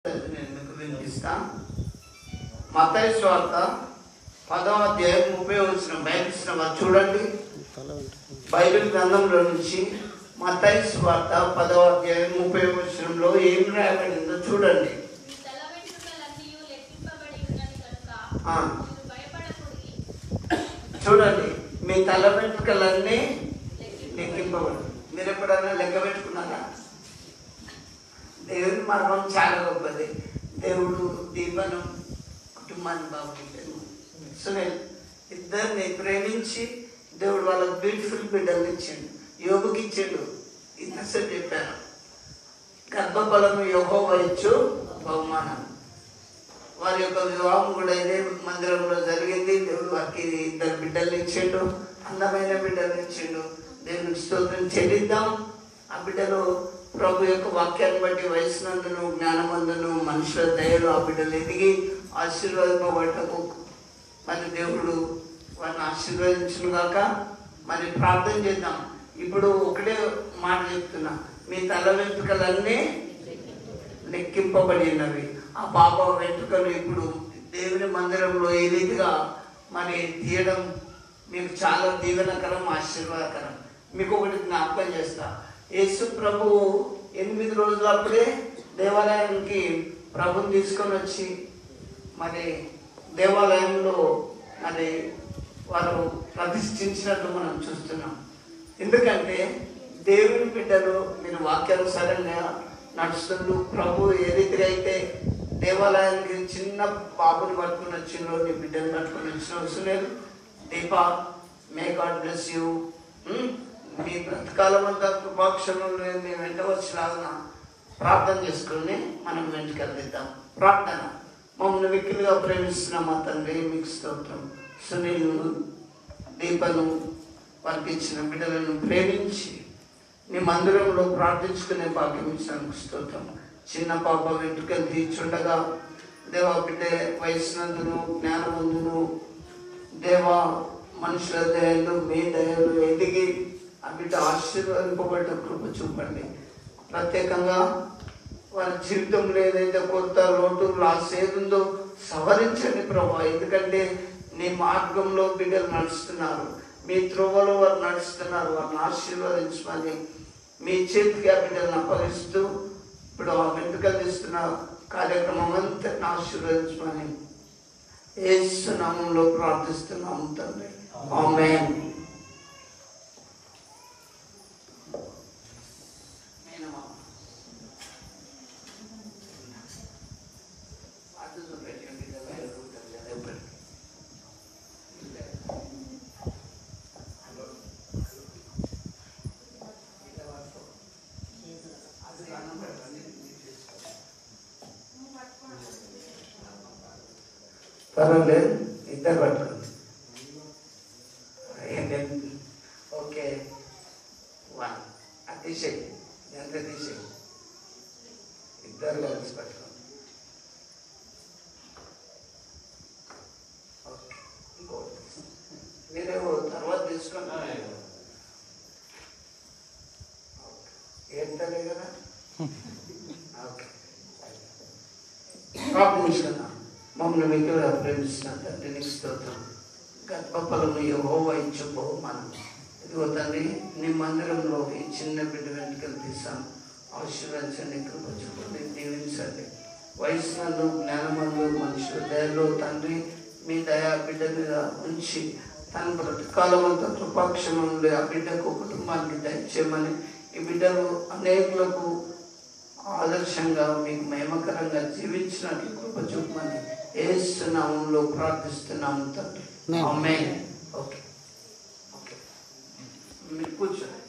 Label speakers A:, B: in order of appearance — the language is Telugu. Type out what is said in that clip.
A: నేను మీకు వినిపిస్తా. మత్తయి సువార్త 10వ అధ్యాయం 30వ వచనం బయలుసిన వారు చూడండి. బైబిల్ గ్రంథంలో నుంచి మత్తయి సువార్త 10వ అధ్యాయం 30వ వచనంలో ఏం రాయబడిందో చూడండి. చూడండి, మీ తల వెంట్రుకలన్నీ లెక్కింపబడి. మీరు ఎప్పుడైనా లెక్క పెట్టుకున్నారా? దేవుని మర్మం చాలా గొప్పది. దేవుడు దీపను కుటుంబాన్ని బాగుంటాడు. సునీల్ ఇద్దరిని ప్రేమించి దేవుడు వాళ్ళకు బ్యూటిఫుల్ బిడ్డలు ఇచ్చాడు. యోగుకి ఇచ్చాడు. ఇంతసేపు చెప్పాను, గర్భఫలము యెహోవా ఇచ్చు బహుమానం. వారి యొక్క వివాహం కూడా ఇదే మందిరంలో జరిగింది. దేవుడు వారికి ఇద్దరు బిడ్డలు ఇచ్చాడు, అందమైన బిడ్డలు ఇచ్చాడు. దేవునికి స్తోత్రం చెల్లిద్దాం. ఆ బిడ్డలు ప్రభు యొక్క వాక్యాన్ని బట్టి వయసునందును జ్ఞానమందును మనుషుల దయలు ఆ బిడ్డలు ఎదిగి ఆశీర్వాదింపబట్టకు మరి దేవుడు వారిని ఆశీర్వదించును గాక. మరి ప్రార్థన చేద్దాం. ఇప్పుడు ఒకటే మాట చెప్తున్నా, మీ తల వెంట్రుకలన్నీ లెక్కింపబడినవి. ఆ పాప వెంట్రుకలు ఇప్పుడు దేవుని మందిరంలో ఏ రీతిగా మరి తీయడం మీకు చాలా దీవెనకరం, ఆశీర్వాదకరం. మీకు ఒకటి జ్ఞాపకం చేస్తా. యేసు ప్రభువు 8 రోజులప్పుడే దేవాలయానికి ప్రభుని తీసుకొని వచ్చి మరి దేవాలయంలో మరి వారు ప్రతిష్ఠించినట్టు మనం చూస్తున్నాం. ఎందుకంటే దేవుని బిడ్డలు మీరు వాక్యానుసారంగా నడుస్తుండ్రు. ప్రభు ఏ రీతిగా అయితే దేవాలయానికి చిన్న బాబుని పట్టుకుని వచ్చిందో నీ బిడ్డను పట్టుకుని వచ్చిన అవసరం లేదు. Deepa, may God bless you. మీ బ్రతకాలం అంతా కృపాక్షరంలో మేము వెంట వచ్చిన ప్రార్థన చేసుకుని మనం వెంటకి వెళ్తాం. ప్రార్థన. మమ్మల్ని విక్కులుగా ప్రేమిస్తున్న మా తండ్రి మీకు స్తోత్రం. సునీల్, దీపను వారికి ఇచ్చిన బిడ్డలను ప్రేమించి నీ మందిరంలో ప్రార్థించుకునే భాగ్యం ఇచ్చినందుకు స్తోత్రం. చిన్న పాప వెంట్రుకలు తీర్చుండగా దేవా బిడ్డ వయసునందును జ్ఞానమందును దేవా మనుషుల దయలు మీ దయలు ఎదిగి ఆ బిడ్డ ఆశీర్వదింపబడ్డ కృప చూపండి. ప్రత్యేకంగా వారి జీవితంలో ఏదైతే కొత్త లోటు లాస్ ఏదుందో సవరించండి ప్రభా. ఎందుకంటే నీ మార్గంలో బిడ్డలు నడుస్తున్నారు, మీ త్రోవలో వారు నడుస్తున్నారు. వారిని ఆశీర్వదించమని మీ చేతికి ఆ బిడ్డలను అప్పగిస్తూ ఇప్పుడు ఆ వెంట్రుకలు తీస్తున్న కార్యక్రమం అంతా ఆశీర్వదించమని యేసు నామములో ప్రార్థిస్తున్నాము తండ్రి. ఆమేన్. పర్వాలేదు, ఇద్దరు పట్టుకోండి. ఓకే, 1 అతిశయ్ ఎంత తీసేయి, ఇద్దరు కలిసి పట్టుకోండి. ఓకే, ఇంకోటి మీరు తర్వాత తీసుకున్నా ఏంటలే కదా. ఓకే, ప్రార్థించుకున్నా. మమ్మల్ని మీకు ప్రేమిస్తున్న తండ్రి నీకు స్తోత్రం. గర్భఫలము యెహోవా ఇచ్చు బహుమానం. ఇదిగో తండ్రి, నీ మందిరంలో ఈ చిన్న బిడ్డ వెంట్రుకలు తీసాను. ఆశీర్వదించండి, కృప చూపండి, దీవించండి. వయసునందు జ్ఞానమందు మనుషుల దయలో తండ్రి మీ దయా బిడ్డ మీద ఉంచి తన బ్రతకాలం అంతా కృపాక్షమంలో ఆ బిడ్డకు కుటుంబానికి దయచేయమని, ఈ బిడ్డలు అనేకులకు ఆదర్శంగా మీకు మహిమకరంగా జీవించినట్లు కృప చూపమని యేసు నామములో ప్రార్థిస్తున్నాము తండ్రి. ఆమేన్. ఓకే, మీరు కూర్చోండి.